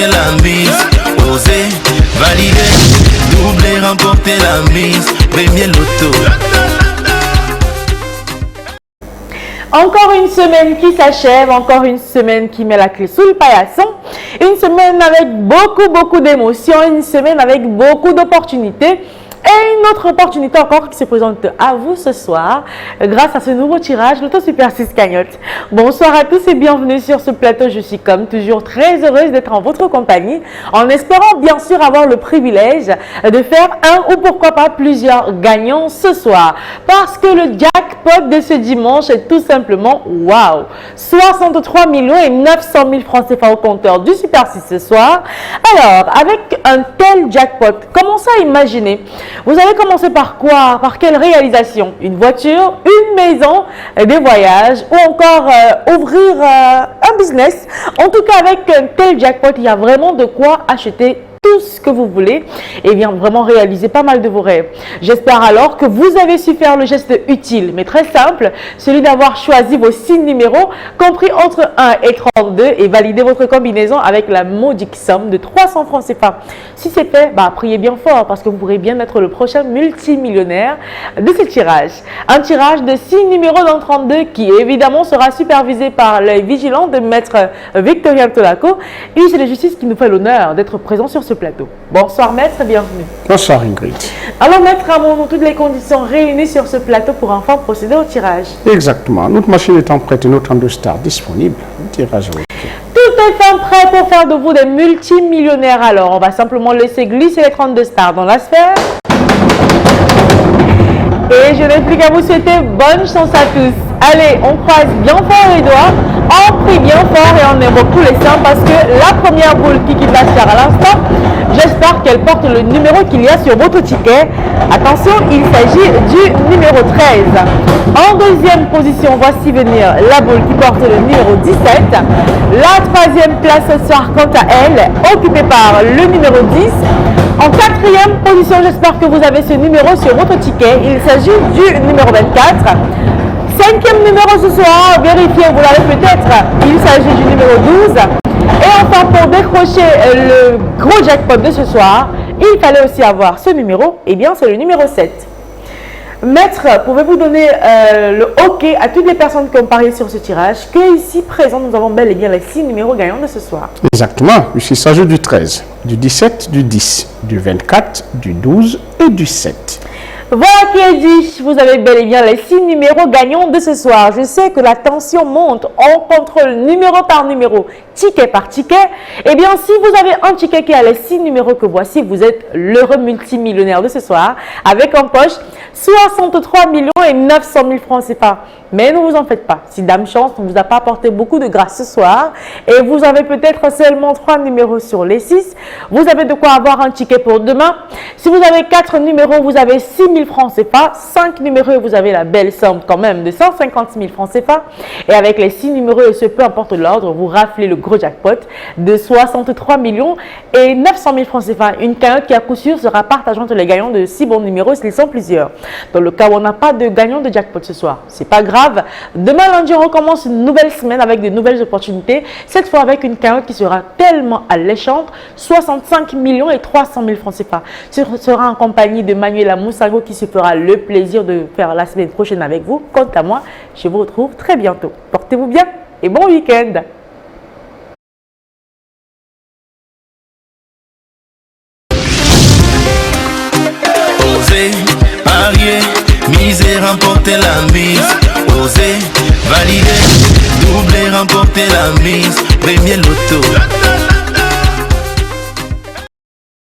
remporter la mise. Oser, valider, doubler, remporter la mise. Premier loto. Encore une semaine qui s'achève, encore une semaine qui met la clé sous le paillasson. Une semaine avec beaucoup d'émotions, une semaine avec beaucoup d'opportunités. Et une autre opportunité encore qui se présente à vous ce soir grâce à ce nouveau tirage, Loto Super 6 cagnotte. Bonsoir à tous et bienvenue sur ce plateau. Je suis comme toujours très heureuse d'être en votre compagnie en espérant bien sûr avoir le privilège de faire un ou pourquoi pas plusieurs gagnants ce soir. Parce que le jackpot de ce dimanche est tout simplement waouh! 63 900 000 francs CFA au compteur du Super 6 ce soir. Alors, avec un tel jackpot, commencez à imaginer. Vous allez commencer par quoi? Par quelle réalisation? Une voiture, une maison, des voyages ou encore ouvrir un business. En tout cas, avec un tel jackpot, il y a vraiment de quoi acheter tout ce que vous voulez et bien vraiment réaliser pas mal de vos rêves. J'espère alors que vous avez su faire le geste utile, mais très simple, celui d'avoir choisi vos 6 numéros compris entre 1 et 32 et valider votre combinaison avec la modique somme de 300 francs CFA. Si c'est fait, priez bien fort parce que vous pourrez bien être le prochain multimillionnaire de ce tirage. Un tirage de 6 numéros dans 32 qui évidemment sera supervisé par l'œil vigilant de maître Victorien Tolaco, huissier de justice qui nous fait l'honneur d'être présent sur ce plateau. Bonsoir maître, bienvenue. Bonsoir Ingrid. Alors maître, avons-nous toutes les conditions réunies sur ce plateau pour enfin procéder au tirage? Exactement. Notre machine étant prête et nos 32 stars disponibles, le tirage est OK. Tout est fin prêt pour faire de vous des multimillionnaires. Alors, on va simplement laisser glisser les 32 stars dans la sphère. Et je n'ai plus qu'à vous souhaiter bonne chance à tous. Allez, on croise bien fort les doigts, on prie bien fort et on évoque tous les saints parce que la première boule qui quitte la sphère à l'instant, j'espère qu'elle porte le numéro qu'il y a sur votre ticket. Attention, il s'agit du numéro 13. En deuxième position, voici venir la boule qui porte le numéro 17. La troisième place ce soir, quant à elle, occupée par le numéro 10. En quatrième position, j'espère que vous avez ce numéro sur votre ticket. Il s'agit du numéro 24. Cinquième numéro ce soir, vérifiez, vous l'avez peut-être, il s'agit du numéro 12. Et enfin, pour décrocher le gros jackpot de ce soir, il fallait aussi avoir ce numéro, et bien c'est le numéro 7. Maître, pouvez-vous donner le OK à toutes les personnes qui ont parié sur ce tirage, que ici présent, nous avons bel et bien les 6 numéros gagnants de ce soir? Exactement, il s'agit du 13, du 17, du 10, du 24, du 12 et du 7. Voilà qui est dit, vous avez bel et bien les 6 numéros gagnants de ce soir. Je sais que la tension monte, on contrôle numéro par numéro, ticket par ticket. Eh bien, si vous avez un ticket qui a les 6 numéros que voici, vous êtes l'heureux multimillionnaire de ce soir, avec en poche 63 900 000 francs CFA. Mais ne vous en faites pas, si Dame Chance ne vous a pas apporté beaucoup de grâce ce soir et vous avez peut-être seulement 3 numéros sur les 6, vous avez de quoi avoir un ticket pour demain. Si vous avez 4 numéros, vous avez 6 000 francs CFA, 5 numéros et vous avez la belle somme quand même de 150 000 francs CFA. Et avec les 6 numéros et ce peu importe l'ordre, vous raflez le gros jackpot de 63 900 000 francs CFA. Une cagnotte qui à coup sûr sera partagée entre les gagnants de 6 bons numéros s'ils sont plusieurs. Dans le cas où on n'a pas de gagnant de jackpot ce soir, c'est pas grave. Demain lundi, on recommence une nouvelle semaine avec de nouvelles opportunités. Cette fois avec une cagnotte qui sera tellement alléchante, 65 300 000 francs CFA. Ce sera en compagnie de Manuela Moussago qui se fera le plaisir de faire la semaine prochaine avec vous. Quant à moi, je vous retrouve très bientôt. Portez-vous bien et bon week-end. Oser, parier, miser, remporter la mise. Oser, valider, doubler, remporter la mise. Premier loto.